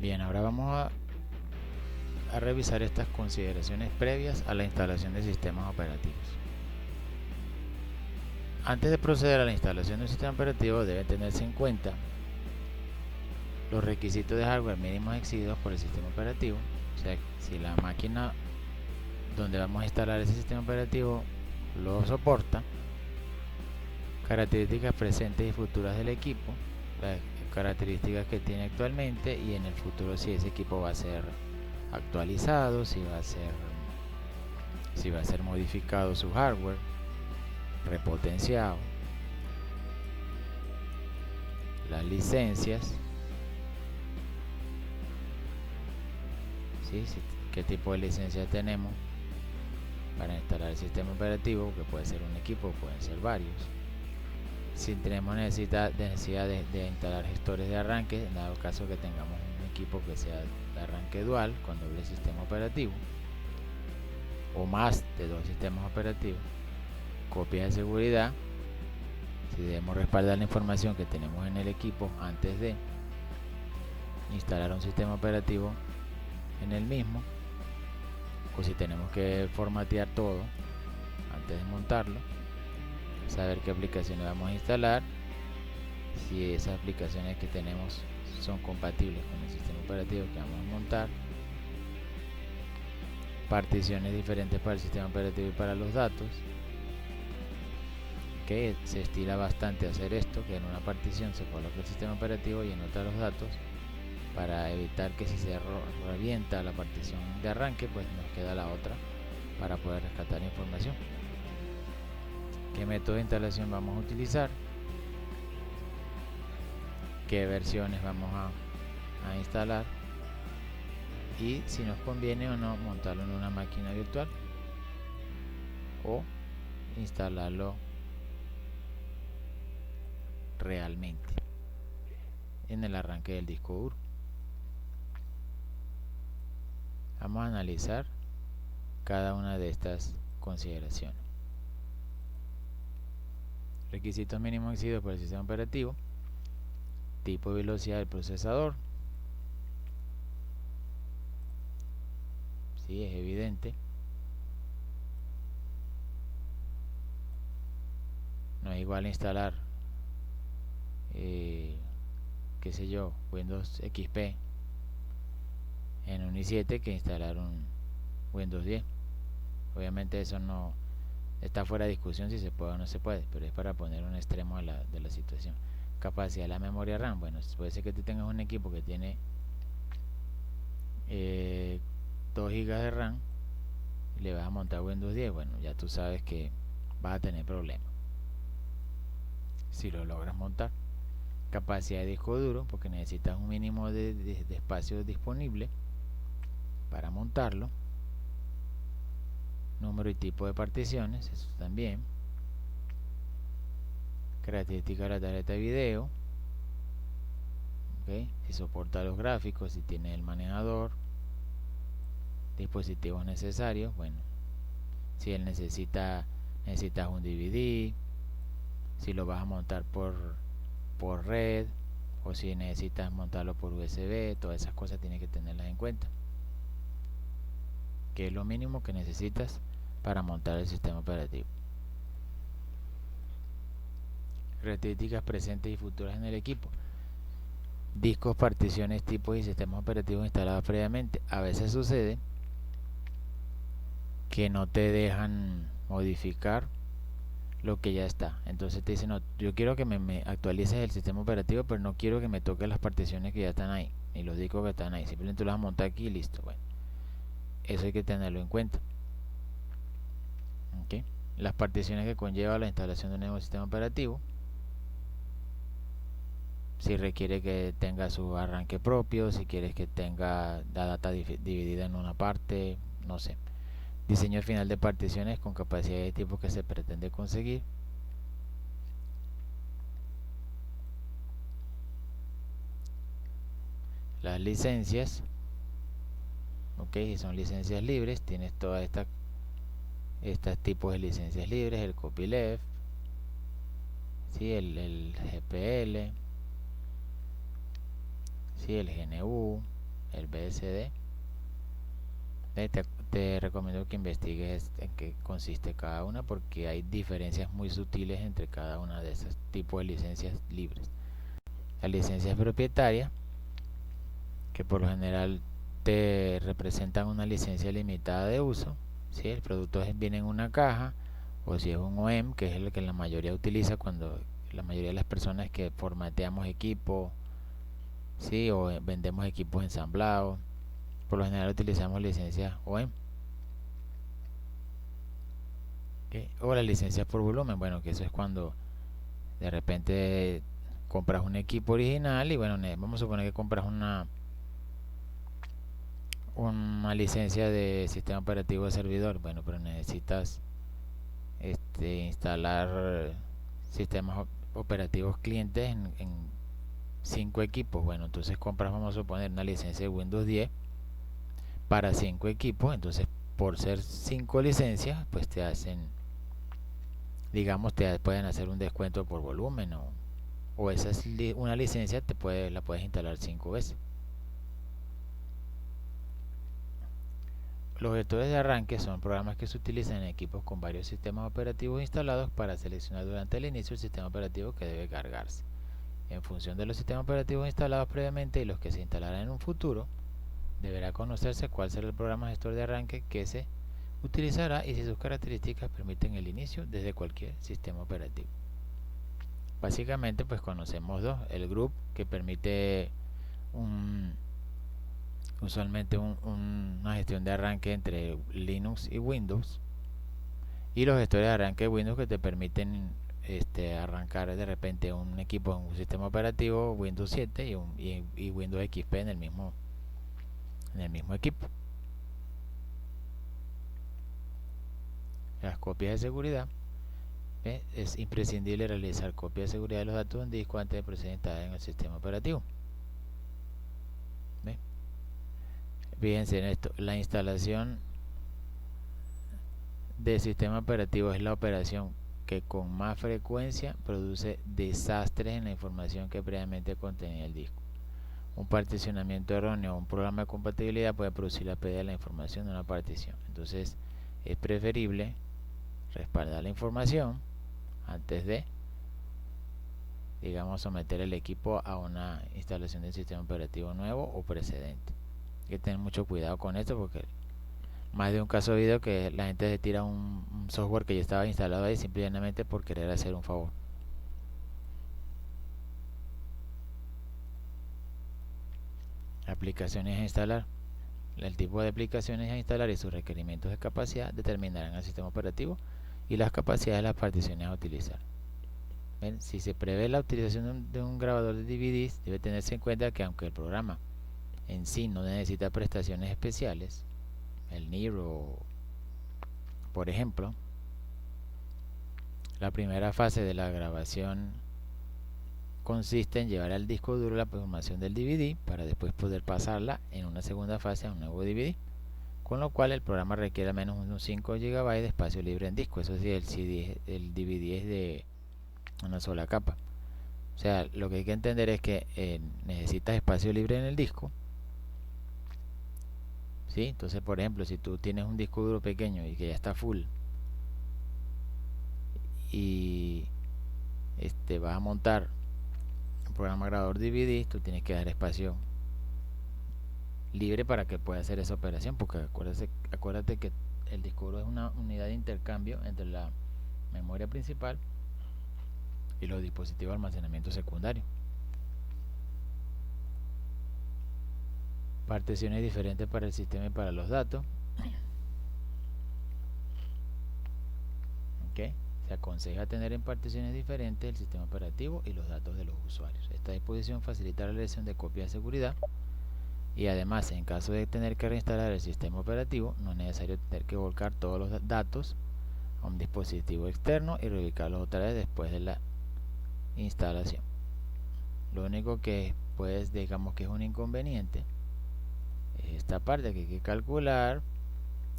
Bien, ahora vamos a revisar estas consideraciones previas a la instalación de sistemas operativos. Antes de proceder a la instalación de un sistema operativo debe tenerse en cuenta los requisitos de hardware mínimos exigidos por el sistema operativo. O sea, si la máquina donde vamos a instalar ese sistema operativo lo soporta, características presentes y futuras del equipo, las características que tiene actualmente y en el futuro si ese equipo va a ser actualizado, si va a ser modificado su hardware, repotenciado, las licencias, ¿sí? Qué tipo de licencia tenemos para instalar el sistema operativo, que puede ser un equipo, pueden ser varios. Si tenemos necesidad de instalar gestores de arranque, en dado caso que tengamos un equipo que sea de arranque dual con doble sistema operativo o más de dos sistemas operativos, copias de seguridad, si debemos respaldar la información que tenemos en el equipo antes de instalar un sistema operativo en el mismo, o si tenemos que formatear todo antes de montarlo, saber qué aplicaciones vamos a instalar, si esas aplicaciones que tenemos son compatibles con el sistema operativo que vamos a montar, particiones diferentes para el sistema operativo y para los datos, que se estila bastante hacer esto, que en una partición se coloca el sistema operativo y en otra los datos, para evitar que si se revienta la partición de arranque, pues nos queda la otra para poder rescatar información. ¿Qué método de instalación vamos a utilizar? ¿Qué versiones vamos a instalar? Y si nos conviene o no montarlo en una máquina virtual o instalarlo realmente en el arranque del disco duro. Vamos a analizar cada una de estas consideraciones. Requisitos mínimos exigidos por el sistema operativo, tipo y velocidad del procesador. Sí, es evidente. No es igual instalar, qué sé yo, Windows XP en un i7 que instalar un Windows 10. Obviamente eso no está fuera de discusión si se puede o no se puede, pero es para poner un extremo de la situación. Capacidad de la memoria RAM. Bueno, puede ser que tú tengas un equipo que tiene 2 GB de RAM y le vas a montar Windows 10. Bueno, ya tú sabes que vas a tener problemas si lo logras montar. Capacidad de disco duro, porque necesitas un mínimo de espacio disponible para montarlo. Número y tipo de particiones, eso también. Características de la tarjeta de video, ¿okay? Si soporta los gráficos, si tiene el manejador, dispositivos necesarios. Bueno, si él necesitas un DVD, si lo vas a montar por red o si necesitas montarlo por USB, todas esas cosas tienes que tenerlas en cuenta, que es lo mínimo que necesitas para montar el sistema operativo. Características presentes y futuras en el equipo: discos, particiones, tipos y sistemas operativos instalados previamente. A veces sucede que no te dejan modificar lo que ya está, entonces te dicen, no, yo quiero que me actualices el sistema operativo, pero no quiero que me toques las particiones que ya están ahí, ni los discos que están ahí, simplemente tú las vas a montar aquí y listo. Bueno, eso hay que tenerlo en cuenta. ¿Okay? Las particiones que conlleva la instalación de un nuevo sistema operativo, si requiere que tenga su arranque propio, si quieres que tenga la data dividida en una parte, no sé. Diseño final de particiones con capacidad de tipo que se pretende conseguir. Las licencias, ok, si son licencias libres, tienes todas estos tipos de licencias libres: el copyleft, ¿sí? el GPL, ¿sí? el GNU, el BSD. Te recomiendo que investigues en qué consiste cada una, porque hay diferencias muy sutiles entre cada una de esos tipos de licencias libres. La licencia es propietaria, que por lo general te representan una licencia limitada de uso. ¿Sí? El producto viene en una caja, o si es un OEM, que es el que la mayoría utiliza cuando la mayoría de las personas que formateamos equipo, ¿sí? O vendemos equipos ensamblados, por lo general utilizamos licencias OEM. ¿Okay? O las licencias por volumen, bueno, que eso es cuando de repente compras un equipo original y bueno, vamos a suponer que compras una licencia de sistema operativo de servidor, bueno, pero necesitas instalar sistemas operativos clientes en 5 equipos. Bueno, entonces compras, vamos a suponer, una licencia de Windows 10 para 5 equipos. Entonces, por ser 5 licencias, pues te hacen, digamos, te pueden hacer un descuento por volumen, o esa es una licencia, la puedes instalar 5 veces. Los gestores de arranque son programas que se utilizan en equipos con varios sistemas operativos instalados para seleccionar durante el inicio el sistema operativo que debe cargarse. En función de los sistemas operativos instalados previamente y los que se instalarán en un futuro, deberá conocerse cuál será el programa gestor de arranque que se utilizará y si sus características permiten el inicio desde cualquier sistema operativo. Básicamente, pues conocemos dos: el group, que permite usualmente una gestión de arranque entre Linux y Windows, y los gestores de arranque de Windows, que te permiten arrancar de repente un equipo en un sistema operativo Windows 7 y Windows XP en el mismo equipo. Las copias de seguridad. Es imprescindible realizar copias de seguridad de los datos en disco antes de proceder a instalar en el sistema operativo. Fíjense en esto: la instalación de sistema operativo es la operación que con más frecuencia produce desastres en la información que previamente contenía el disco. Un particionamiento erróneo o un programa de compatibilidad puede producir la pérdida de la información de una partición. Entonces es preferible respaldar la información antes de, digamos, someter el equipo a una instalación del sistema operativo nuevo o precedente. Hay que tener mucho cuidado con esto, porque más de un caso he oído que la gente se tira un software que ya estaba instalado ahí simplemente por querer hacer un favor. Aplicaciones a instalar. El tipo de aplicaciones a instalar y sus requerimientos de capacidad determinarán el sistema operativo y las capacidades de las particiones a utilizar. ¿Ven? Si se prevé la utilización de un grabador de DVDs, debe tenerse en cuenta que aunque el programa en sí no necesita prestaciones especiales, el NIR, por ejemplo, la primera fase de la grabación consiste en llevar al disco duro la información del DVD para después poder pasarla en una segunda fase a un nuevo DVD, con lo cual el programa requiere al menos unos 5 GB de espacio libre en disco. Eso sí, el DVD es de una sola capa. O sea, lo que hay que entender es que necesitas espacio libre en el disco, ¿sí? Entonces, por ejemplo, si tú tienes un disco duro pequeño y que ya está full y vas a montar un programa grabador DVD, tú tienes que dar espacio libre para que pueda hacer esa operación, porque acuérdate que el disco duro es una unidad de intercambio entre la memoria principal y los dispositivos de almacenamiento secundario. Particiones diferentes para el sistema y para los datos. ¿Okay? Se aconseja tener en particiones diferentes el sistema operativo y los datos de los usuarios. Esta disposición facilita la elección de copias de seguridad, y además, en caso de tener que reinstalar el sistema operativo, no es necesario tener que volcar todos los datos a un dispositivo externo y reubicarlos otra vez después de la instalación. Lo único que digamos que es un inconveniente es esta parte, que hay que calcular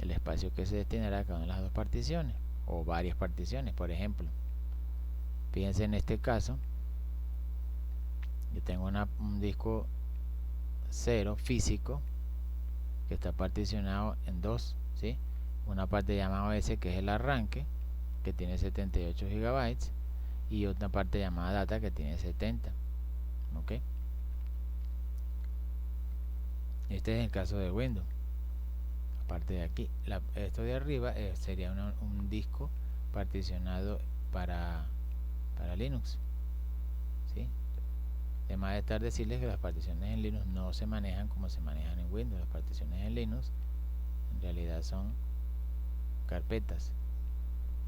el espacio que se destinará a cada una de las dos particiones o varias particiones. Por ejemplo, fíjense en este caso, yo tengo un disco 0 físico que está particionado en dos, ¿sí? Una parte llamada OS, que es el arranque, que tiene 78 GB, y otra parte llamada data, que tiene 70. ¿Ok? Este es el caso de Windows. Aparte de aquí, esto de arriba sería un disco particionado para Linux, ¿sí? Además de estar decirles que las particiones en Linux no se manejan como se manejan en Windows. Las particiones en Linux en realidad son carpetas,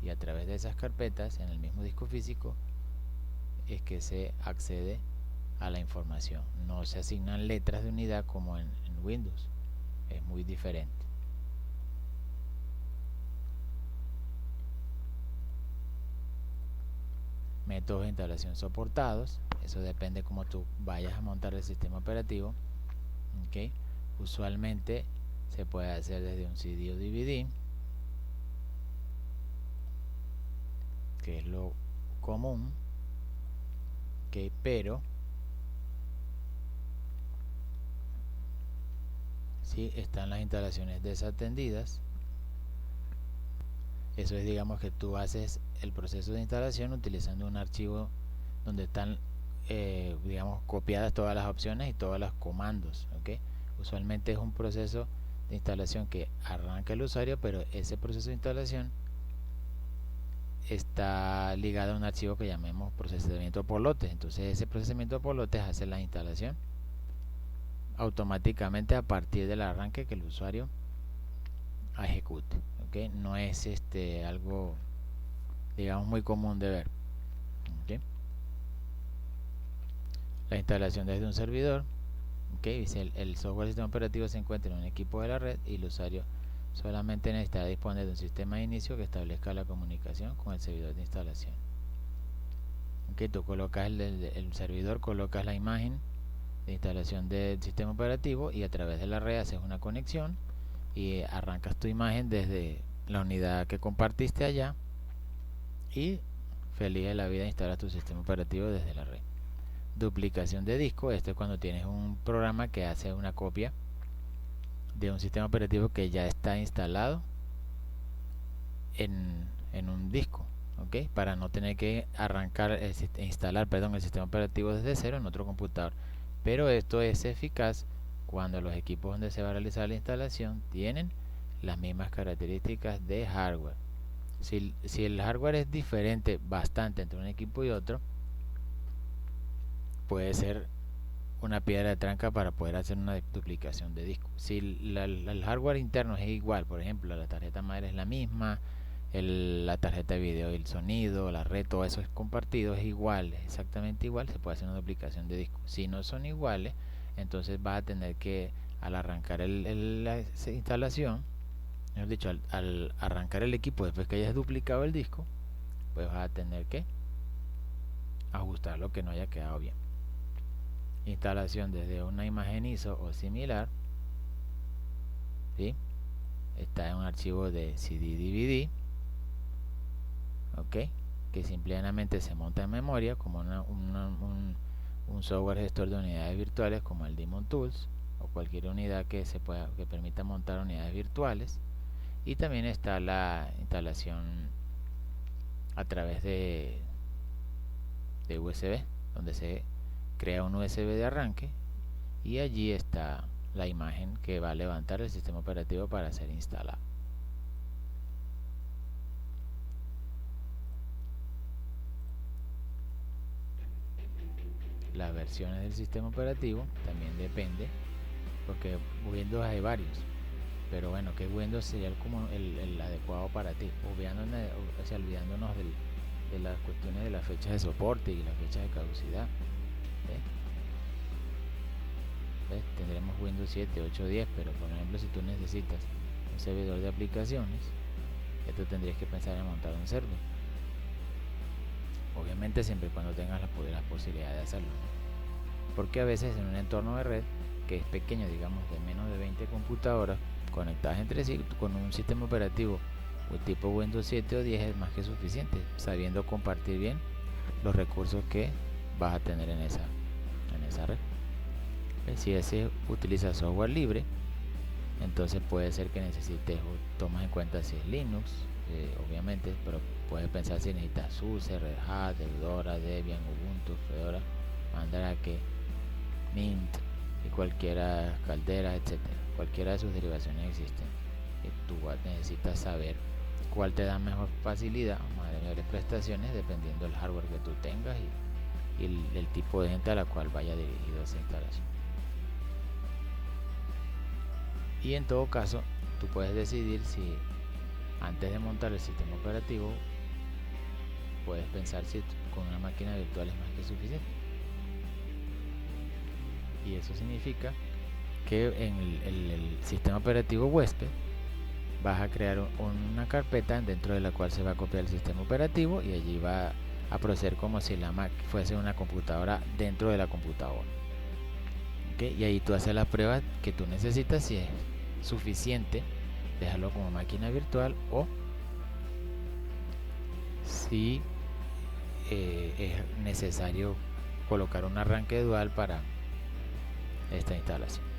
y a través de esas carpetas en el mismo disco físico es que se accede a la información. No se asignan letras de unidad como en Windows. Es muy diferente. Métodos de instalación soportados. Eso depende cómo tú vayas a montar el sistema operativo. ¿Okay? Usualmente se puede hacer desde un CD o DVD, que es lo común. ¿Okay? Pero si están las instalaciones desatendidas, eso es, digamos, que tú haces el proceso de instalación utilizando un archivo donde están digamos, copiadas todas las opciones y todos los comandos. ¿Okay? Usualmente es un proceso de instalación que arranca el usuario, pero ese proceso de instalación está ligado a un archivo que llamemos procesamiento por lotes. Entonces ese procesamiento por lotes hace la instalación automáticamente a partir del arranque que el usuario ejecute. ¿Okay? No es algo, digamos, muy común de ver. ¿Okay? La instalación desde un servidor. ¿Okay? El software del sistema operativo se encuentra en un equipo de la red y el usuario solamente necesita disponer de un sistema de inicio que establezca la comunicación con el servidor de instalación. ¿Okay? Tú colocas el servidor, colocas la imagen de instalación del sistema operativo y a través de la red haces una conexión y arrancas tu imagen desde la unidad que compartiste allá y feliz de la vida instalas tu sistema operativo desde la red. Duplicación de disco. Esto es cuando tienes un programa que hace una copia de un sistema operativo que ya está instalado en un disco, ¿okay? Para no tener que instalar el sistema operativo desde cero en otro computador. Pero esto es eficaz cuando los equipos donde se va a realizar la instalación tienen las mismas características de hardware. Si el hardware es diferente bastante entre un equipo y otro, puede ser una piedra de tranca para poder hacer una duplicación de disco. Si el hardware interno es igual, por ejemplo, la tarjeta madre es la misma, la tarjeta de video y el sonido, la red, todo eso es compartido, es igual, es exactamente igual, se puede hacer una duplicación de disco. Si no son iguales, entonces vas a tener que, al arrancar la instalación, mejor dicho, al arrancar el equipo después que hayas duplicado el disco, pues vas a tener que ajustar lo que no haya quedado bien. Instalación desde una imagen ISO o similar, ¿sí? Está en un archivo de CD-DVD, ¿ok? Que simplemente se monta en memoria como un software gestor de unidades virtuales como el Daemon Tools o cualquier unidad que permita montar unidades virtuales. Y también está la instalación a través de USB, donde se crea un USB de arranque y allí está la imagen que va a levantar el sistema operativo para ser instalado. Las versiones del sistema operativo también depende, porque Windows hay varios, pero bueno, que Windows sería como el adecuado para ti, olvidándonos de las cuestiones de las fechas de soporte y las fechas de caducidad. ¿Ves? Tendremos Windows 7, 8, 10, pero por ejemplo si tú necesitas un servidor de aplicaciones, ya tú tendrías que pensar en montar un server, obviamente siempre y cuando tengas la posibilidad de hacerlo, porque a veces en un entorno de red que es pequeño, digamos de menos de 20 computadoras conectadas entre sí, con un sistema operativo tipo Windows 7 o 10 es más que suficiente, sabiendo compartir bien los recursos que vas a tener en esa red. Si ese utiliza software libre, entonces puede ser que necesites o tomas en cuenta si es Linux, obviamente, pero puedes pensar si necesitas SUSE, Red Hat, Eudora, Debian, Ubuntu, Fedora, Mandrake, Mint y cualquiera, Caldera, etcétera. Cualquiera de sus derivaciones existen. Tú necesitas saber cuál te da mejor facilidad o mayores prestaciones dependiendo del hardware que tú tengas y el tipo de gente a la cual vaya dirigido esa instalación. Y en todo caso, tú puedes decidir si antes de montar el sistema operativo puedes pensar si con una máquina virtual es más que suficiente. Y eso significa que en el sistema operativo huésped vas a crear una carpeta dentro de la cual se va a copiar el sistema operativo y allí va a proceder como si la Mac fuese una computadora dentro de la computadora. ¿Okay? Y ahí tú haces la prueba que tú necesitas si es suficiente dejarlo como máquina virtual o si es necesario colocar un arranque dual para esta instalación.